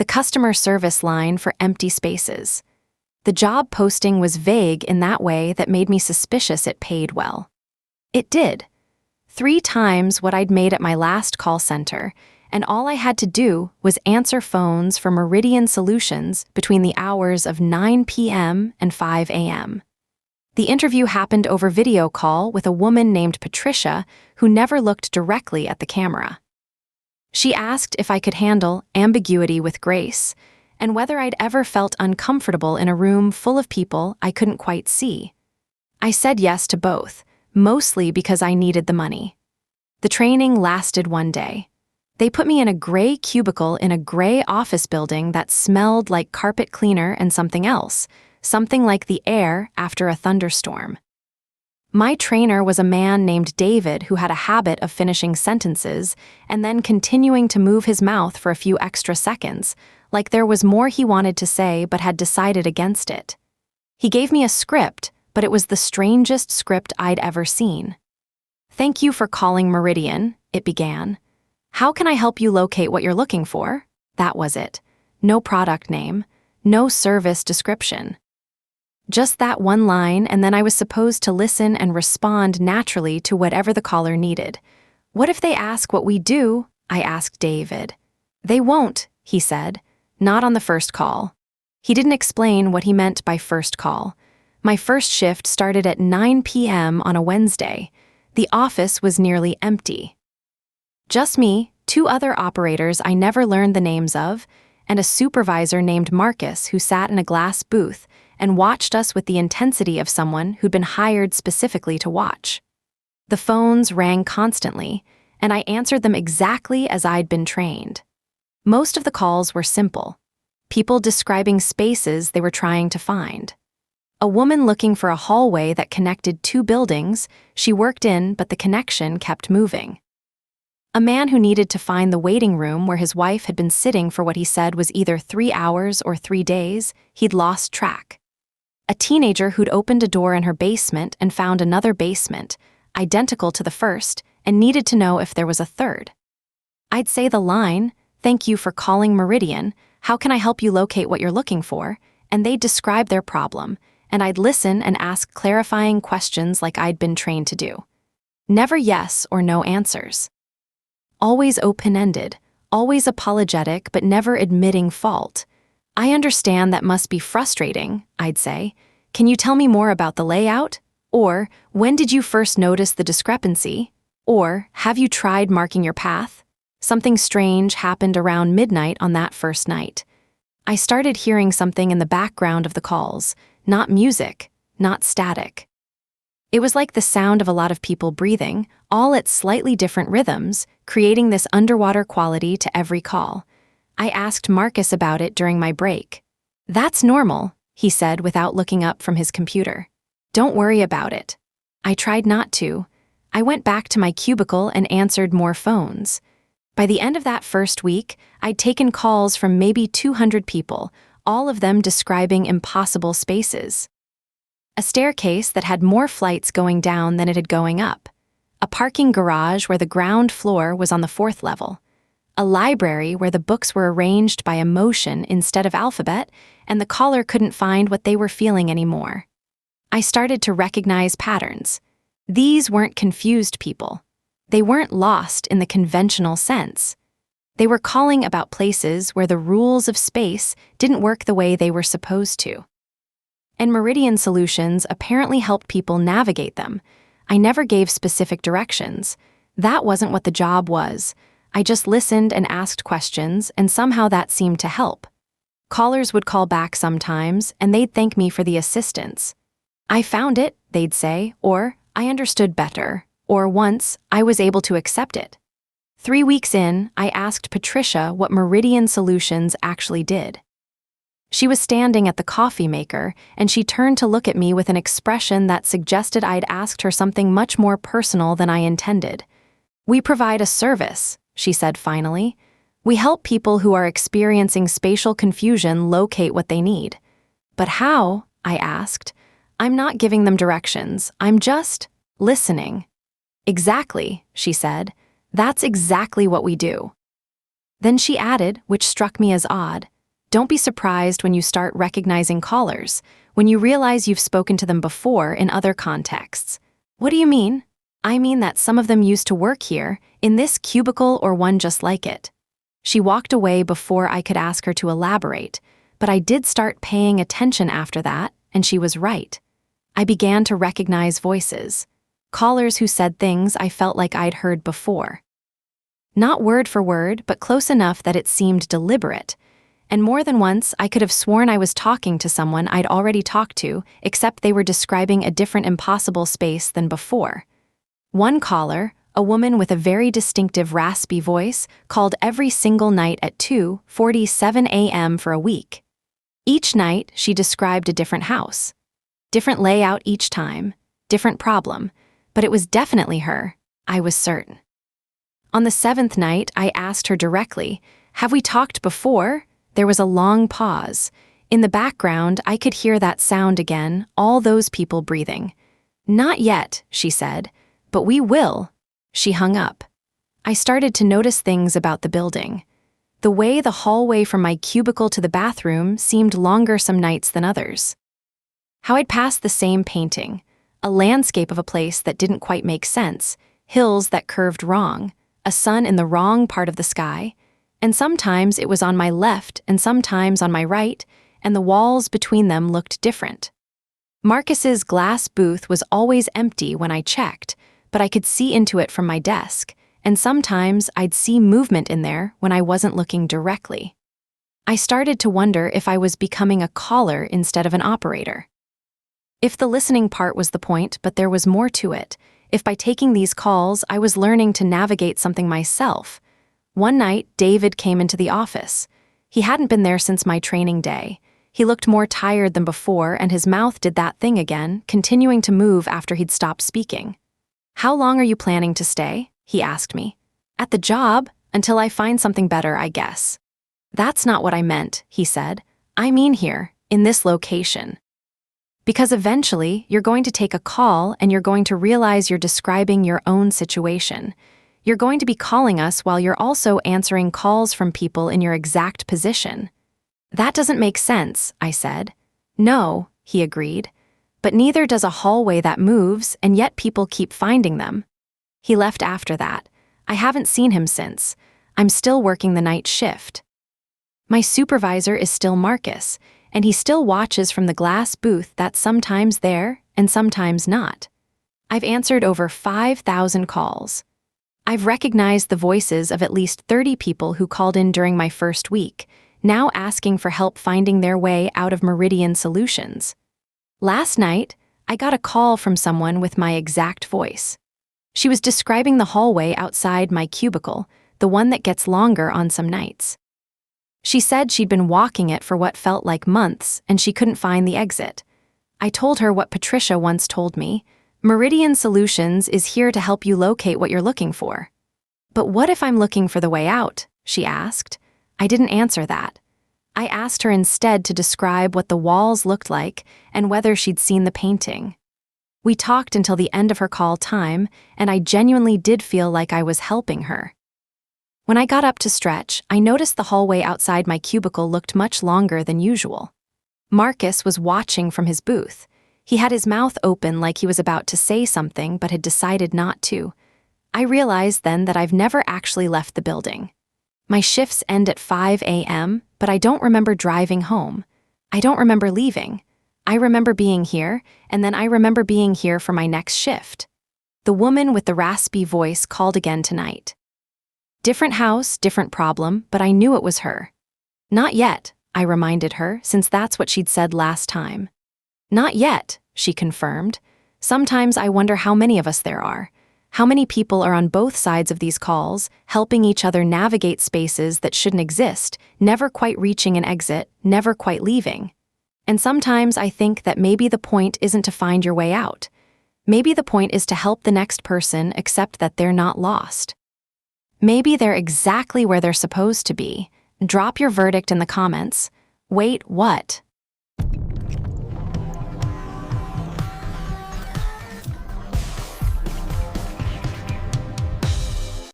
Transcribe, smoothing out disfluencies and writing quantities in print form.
the customer service line for empty spaces. The job posting was vague in that way that made me suspicious it paid well. It did. 3 times what I'd made at my last call center, and all I had to do was answer phones for Meridian Solutions between the hours of 9 p.m. and 5 a.m. The interview happened over video call with a woman named Patricia who never looked directly at the camera. She asked if I could handle ambiguity with grace and whether I'd ever felt uncomfortable in a room full of people I couldn't quite see. I said yes to both, mostly because I needed the money. The training lasted 1 day. They put me in a gray cubicle in a gray office building that smelled like carpet cleaner and something else, something like the air after a thunderstorm. My trainer was a man named David who had a habit of finishing sentences and then continuing to move his mouth for a few extra seconds, like there was more he wanted to say but had decided against it. He gave me a script, but it was the strangest script I'd ever seen. "Thank you for calling Meridian," it began. "How can I help you locate what you're looking for?" That was it. No product name, no service description. Just that one line, and then I was supposed to listen and respond naturally to whatever the caller needed. "What if they ask what we do?" I asked David. "They won't," he said. "Not on the first call." He didn't explain what he meant by first call. My first shift started at 9 p.m. on a Wednesday. The office was nearly empty. Just me, 2 other operators I never learned the names of, and a supervisor named Marcus who sat in a glass booth and watched us with the intensity of someone who'd been hired specifically to watch. The phones rang constantly, and I answered them exactly as I'd been trained. Most of the calls were simple. People describing spaces they were trying to find. A woman looking for a hallway that connected 2 buildings she worked in, but the connection kept moving. A man who needed to find the waiting room where his wife had been sitting for what he said was either 3 hours or 3 days. He'd lost track. A teenager who'd opened a door in her basement and found another basement, identical to the first, and needed to know if there was a third. I'd say the line, "Thank you for calling Meridian. How can I help you locate what you're looking for?" and they'd describe their problem, and I'd listen and ask clarifying questions like I'd been trained to do. Never yes or no answers. Always open-ended, always apologetic but never admitting fault. "I understand that must be frustrating," I'd say. "Can you tell me more about the layout?" Or, "When did you first notice the discrepancy?" Or, "Have you tried marking your path?" Something strange happened around midnight on that first night. I started hearing something in the background of the calls, not music, not static. It was like the sound of a lot of people breathing, all at slightly different rhythms, creating this underwater quality to every call. I asked Marcus about it during my break. "That's normal," he said without looking up from his computer. "Don't worry about it." I tried not to. I went back to my cubicle and answered more phones. By the end of that first week, I'd taken calls from maybe 200 people, all of them describing impossible spaces. A staircase that had more flights going down than it had going up. A parking garage where the ground floor was on the 4th level. A library where the books were arranged by emotion instead of alphabet, and the caller couldn't find what they were feeling anymore. I started to recognize patterns. These weren't confused people. They weren't lost in the conventional sense. They were calling about places where the rules of space didn't work the way they were supposed to. And Meridian Solutions apparently helped people navigate them. I never gave specific directions. That wasn't what the job was. I just listened and asked questions, and somehow that seemed to help. Callers would call back sometimes, and they'd thank me for the assistance. "I found it," they'd say, or "I understood better," or once, "I was able to accept it." 3 weeks in, I asked Patricia what Meridian Solutions actually did. She was standing at the coffee maker, and she turned to look at me with an expression that suggested I'd asked her something much more personal than I intended. "We provide a service," she said finally. "We help people who are experiencing spatial confusion locate what they need." "But how?" I asked. "I'm not giving them directions. I'm just listening." "Exactly," she said. "That's exactly what we do." Then she added, which struck me as odd, "Don't be surprised when you start recognizing callers, when you realize you've spoken to them before in other contexts." "What do you mean?" "I mean that some of them used to work here, in this cubicle or one just like it." She walked away before I could ask her to elaborate, but I did start paying attention after that, and she was right. I began to recognize voices. Callers who said things I felt like I'd heard before. Not word for word, but close enough that it seemed deliberate. And more than once, I could have sworn I was talking to someone I'd already talked to, except they were describing a different impossible space than before. One caller, a woman with a very distinctive raspy voice, called every single night at 2:47 a.m. for a week. Each night, she described a different house. Different layout each time, different problem, but it was definitely her, I was certain. On the 7th night, I asked her directly, "Have we talked before?" There was a long pause. In the background, I could hear that sound again, all those people breathing. "Not yet," she said, "but we will." She hung up. I started to notice things about the building. The way the hallway from my cubicle to the bathroom seemed longer some nights than others. How I'd pass the same painting, a landscape of a place that didn't quite make sense, hills that curved wrong, a sun in the wrong part of the sky, and sometimes it was on my left and sometimes on my right, and the walls between them looked different. Marcus's glass booth was always empty when I checked, but I could see into it from my desk, and sometimes I'd see movement in there when I wasn't looking directly. I started to wonder if I was becoming a caller instead of an operator. If the listening part was the point, but there was more to it, if by taking these calls I was learning to navigate something myself. One night, David came into the office. He hadn't been there since my training day. He looked more tired than before, and his mouth did that thing again, continuing to move after he'd stopped speaking. "How long are you planning to stay?" he asked me. "At the job, until I find something better, I guess." "That's not what I meant," he said. "I mean here, in this location. Because eventually, you're going to take a call and you're going to realize you're describing your own situation. You're going to be calling us while you're also answering calls from people in your exact position." "That doesn't make sense," I said. "No," he agreed. "But neither does a hallway that moves, and yet people keep finding them." He left after that. I haven't seen him since. I'm still working the night shift. My supervisor is still Marcus, and he still watches from the glass booth that's sometimes there and sometimes not. I've answered over 5,000 calls. I've recognized the voices of at least 30 people who called in during my first week, now asking for help finding their way out of Meridian Solutions. Last night, I got a call from someone with my exact voice. She was describing the hallway outside my cubicle, the one that gets longer on some nights. She said she'd been walking it for what felt like months and she couldn't find the exit. I told her what Patricia once told me: Meridian Solutions is here to help you locate what you're looking for. "But what if I'm looking for the way out?" she asked. I didn't answer that. I asked her instead to describe what the walls looked like and whether she'd seen the painting. We talked until the end of her call time, and I genuinely did feel like I was helping her. When I got up to stretch, I noticed the hallway outside my cubicle looked much longer than usual. Marcus was watching from his booth. He had his mouth open like he was about to say something but had decided not to. I realized then that I've never actually left the building. My shifts end at 5 a.m., but I don't remember driving home. I don't remember leaving. I remember being here, and then I remember being here for my next shift. The woman with the raspy voice called again tonight. Different house, different problem, but I knew it was her. "Not yet," I reminded her, since that's what she'd said last time. "Not yet," she confirmed. Sometimes I wonder how many of us there are. How many people are on both sides of these calls, helping each other navigate spaces that shouldn't exist, never quite reaching an exit, never quite leaving. And sometimes I think that maybe the point isn't to find your way out. Maybe the point is to help the next person accept that they're not lost. Maybe they're exactly where they're supposed to be. Drop your verdict in the comments. Wait, what?